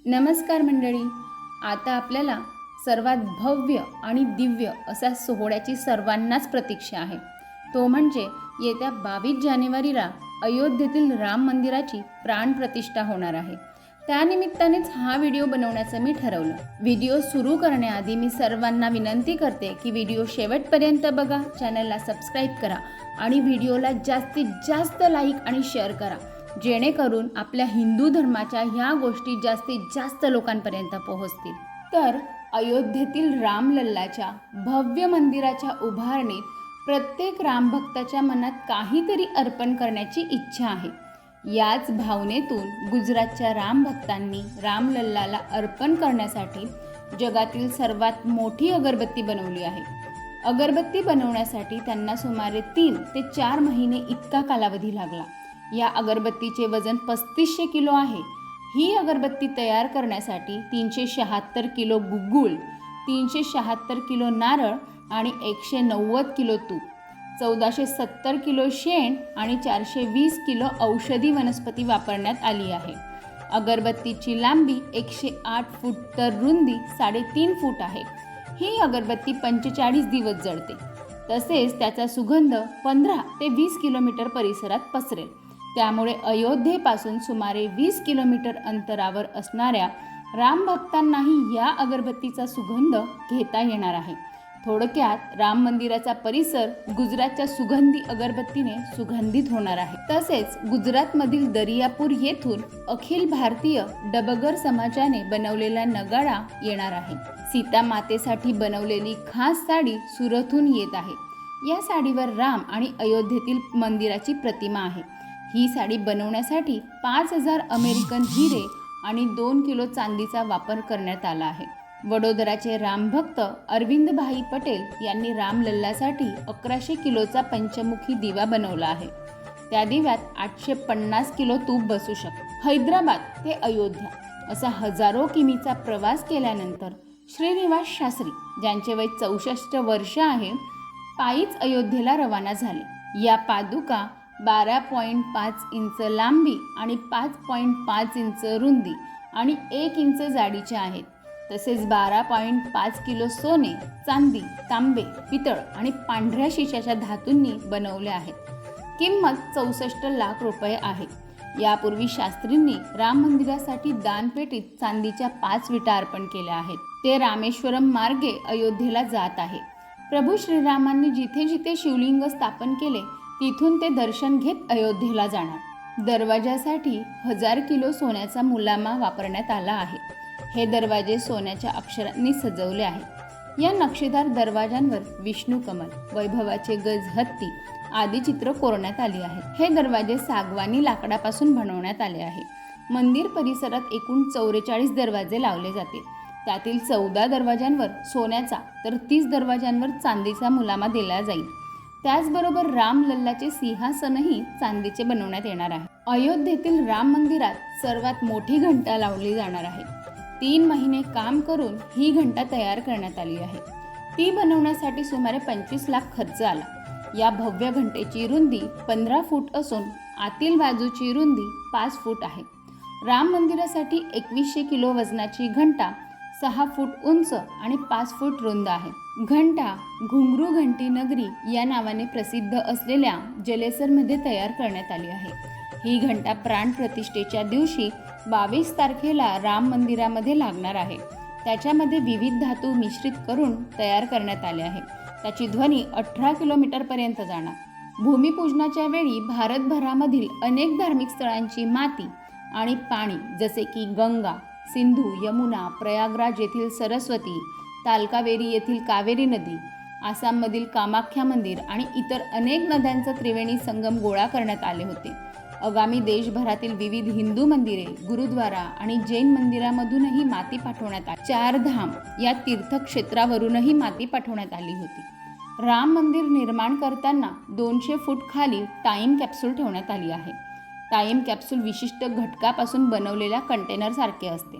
नमस्कार मंडळी. आता आपल्याला सर्वात भव्य आणि दिव्य असा सोहळ्याची सर्वांनाच प्रतीक्षा आहे. तो म्हणजे येत्या 22 जानेवारीला अयोध्येतील राम मंदिराची प्राणप्रतिष्ठा होणार आहे. त्यानिमित्तानेच हा व्हिडिओ बनवण्याचं मी ठरवलं. व्हिडिओ सुरू करण्याआधी मी सर्वांना विनंती करते की व्हिडिओ शेवटपर्यंत बघा, चॅनलला सबस्क्राईब करा आणि व्हिडिओला जास्तीत जास्त लाईक आणि शेअर करा, जेणेकरून आपल्या हिंदू धर्माच्या ह्या गोष्टी जास्तीत जास्त लोकांपर्यंत पोहोचतील. तर अयोध्येतील रामलल्लाच्या भव्य मंदिराच्या उभारणीत प्रत्येक रामभक्ताच्या मनात काहीतरी अर्पण करण्याची इच्छा आहे. याच भावनेतून गुजरातच्या रामभक्तांनी रामलल्लाला अर्पण करण्यासाठी जगातील सर्वात मोठी अगरबत्ती बनवली आहे. अगरबत्ती बनवण्यासाठी त्यांना सुमारे 3 ते 4 महिने इतका कालावधी लागला. या अगरबत्तीचे वजन 3500 किलो आहे. ही अगरबत्ती तयार करण्यासाठी 376 किलो गुग्गुळ, 376 किलो नारळ आणि 190 किलो तूप, 1470 किलो शेण आणि 420 किलो औषधी वनस्पती वापरण्यात आली आहे. अगरबत्तीची लांबी 108 फूट तर रुंदी 3.5 फूट आहे. ही अगरबत्ती 45 दिवस जळते. तसेच त्याचा सुगंध 15 ते 20 किलोमीटर परिसरात पसरेल. त्यामुळे अयोध्येपासून सुमारे 20 किलोमीटर अंतरावर असणाऱ्या रामभक्तांनाही या अगरबत्तीचा सुगंध घेता येणार आहे. थोडक्यात राम मंदिराचा परिसर गुजरातच्या सुगंधी अगरबत्तीने सुगंधित होणार आहे. तसेच गुजरातमधील दरियापूर येथून अखिल भारतीय डबगर समाजाने बनवलेला नगाडा येणार आहे. सीता मातेसाठी बनवलेली खास साडी सुरतहून येत आहे. या साडीवर राम आणि अयोध्येतील मंदिराची प्रतिमा आहे. ही साडी बनवण्यासाठी 5000 अमेरिकन हिरे आणि 2 किलो चांदीचा वापर करण्यात आला आहे. वडोदराचे रामभक्त अरविंदभाई पटेल यांनी रामलल्लासाठी 1100 किलोचा पंचमुखी दिवा बनवला आहे. त्या दिव्यात 850 किलो तूप बसू शकते. हैदराबाद ते अयोध्या असा हजारो किमीचा प्रवास केल्यानंतर श्रीनिवास शास्त्री, ज्यांचे वय 64 वर्ष आहे, पायीच अयोध्येला रवाना झाले. या पादुका 12.5 इंच लांबी आणि 5.5 इंच रुंदी आणि 1 इंच जाडीच्या आहेत. तसेच 12.5 किलो सोने, चांदी, तांबे, पितळ आणि पांढऱ्या शिशाच्या धातूंनी बनवले आहेत. किंमत 64 लाख रुपये आहे. यापूर्वी शास्त्रींनी राम मंदिरासाठी दानपेटीत चांदीच्या 5 विटा अर्पण केल्या आहेत. ते रामेश्वरम मार्गे अयोध्येला जात आहे. प्रभू श्रीरामांनी जिथे जिथे शिवलिंग स्थापन केले तिथून ते दर्शन घेत अयोध्येला जाणार. दरवाजासाठी 1000 किलो सोन्याचा मुलामा वापरण्यात आला आहे. हे दरवाजे सोन्याच्या अक्षरांनी सजवले आहेत. या नक्षीदार दरवाजांवर विष्णू कमल, वैभवाचे गज हत्ती आदी चित्र कोरण्यात आली आहेत. हे दरवाजे सागवानी लाकडापासून बनवण्यात आले आहे. मंदिर परिसरात एकूण 44 दरवाजे लावले जातील. त्यातील 14 दरवाजांवर सोन्याचा तर 30 दरवाजांवर चांदीचा मुलामा दिला जाईल. त्याचबरोबर रामलल्लाचे सिंहासनही चांदीचे बनवण्यात येणार आहे. अयोध्येतील राम मंदिरात सर्वात मोठी घंटा लावली जाणार आहे. 3 महिने काम करून ही घंटा तयार करण्यात आली आहे. ती बनवण्यासाठी सुमारे 25 लाख खर्च आला. या भव्य घंटेची रुंदी 15 फूट असून आतील बाजूची रुंदी 5 फूट आहे. राम मंदिरासाठी 2100 किलो वजनाची घंटा 6 फूट उंच आणि 5 फूट रुंद आहे. घंटा घुंगरू घंटी नगरी या नावाने प्रसिद्ध असलेल्या जलेसरमध्ये तयार करण्यात आली आहे. ही घंटा प्राणप्रतिष्ठेच्या दिवशी 22 तारखेला राम मंदिरामध्ये लागणार आहे. त्याच्यामध्ये विविध धातू मिश्रित करून तयार करण्यात आले आहे. त्याची ध्वनी 18 किलोमीटरपर्यंत जाणार. भूमिपूजनाच्या वेळी भारतभरामधील अनेक धार्मिक स्थळांची माती आणि पाणी जसे की गंगा, सिंधू, यमुना, प्रयागराज येथील सरस्वती, तालकावेरी येथील कावेरी नदी, आसाममधील कामाख्या मंदिर आणि इतर अनेक नद्यांचा त्रिवेणी संगम गोळा करण्यात आले होते. आगामी देशभरातील विविध हिंदू मंदिरे, गुरुद्वारा आणि जैन मंदिरामधूनही माती पाठवण्यात आली. 4 धाम या तीर्थक्षेत्रावरूनही माती पाठवण्यात आली होती. राम मंदिर निर्माण करताना 200 फूट खाली टाईम कॅप्सूल ठेवण्यात आली आहे. टाईम कॅप्सूल विशिष्ट घटकापासून बनवलेल्या कंटेनरसारखे असते.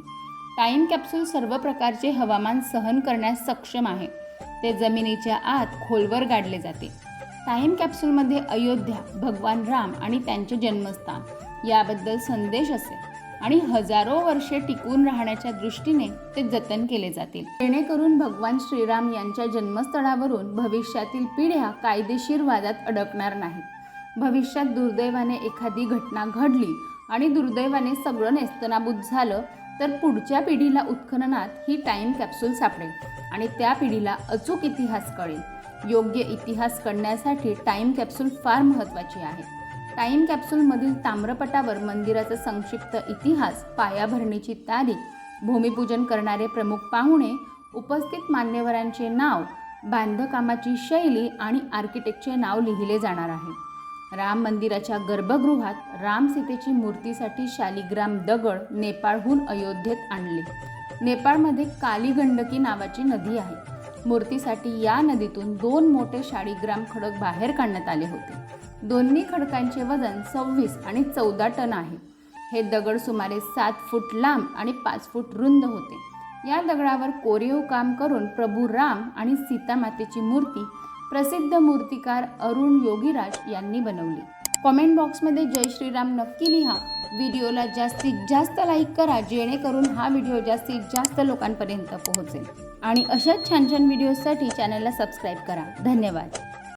टाईम कॅप्सूल सर्व प्रकारचे हवामान सहन करण्यास सक्षम आहे. ते जमिनीच्या आत खोलवर गाडले जाते. टाईम कॅप्सूलमध्ये अयोध्या, भगवान राम आणि त्यांचे जन्मस्थान याबद्दल संदेश असेल आणि हजारो वर्षे टिकून राहण्याच्या दृष्टीने ते जतन केले जातील, जेणेकरून भगवान श्रीराम यांच्या जन्मस्थळावरून भविष्यातील पिढ्या कायदेशीर वादात अडकणार नाहीत. भविष्यात दुर्दैवाने एखादी घटना घडली आणि दुर्दैवाने सगळं नेस्तनाबूत झालं तर पुढच्या पिढीला उत्खननात ही टाईम कॅप्सूल सापडेल आणि त्या पिढीला अचूक इतिहास कळेल. योग्य इतिहास कळण्यासाठी टाईम कॅप्सूल फार महत्त्वाची आहे. टाईम कॅप्सूलमधील ताम्रपटावर मंदिराचा संक्षिप्त इतिहास, पायाभरणीची तारीख, भूमिपूजन करणारे प्रमुख पाहुणे, उपस्थित मान्यवरांचे नाव, बांधकामाची शैली आणि आर्किटेक्टचे नाव लिहिले जाणार आहे. राम मंदिराच्या गर्भगृहात रामसीतेची मूर्तीसाठी शालिग्राम दगड नेपाळहून अयोध्येत आणले. नेपाळमध्ये काली गंडकी नावाची नदी आहे. मूर्तीसाठी या नदीतून 2 मोठे शालिग्राम खडक बाहेर काढण्यात आले होते. दोन्ही खडकांचे वजन 26 आणि 14 टन आहे. हे दगड सुमारे 7 फूट लांब आणि 5 फूट रुंद होते. या दगडावर कोरीव काम करून प्रभू राम आणि सीता मातेची मूर्ती प्रसिद्ध मूर्तिकार अरुण योगीराज यांनी बनवली. कॉमेंट बॉक्समध्ये जय श्रीराम नक्की लिहा. व्हिडिओला जास्तीत जास्त लाईक करा, जेणेकरून हा व्हिडिओ जास्तीत जास्त लोकांपर्यंत पोहोचेल. आणि अशाच छान छान व्हिडिओसाठी चॅनलला सबस्क्राईब करा. धन्यवाद.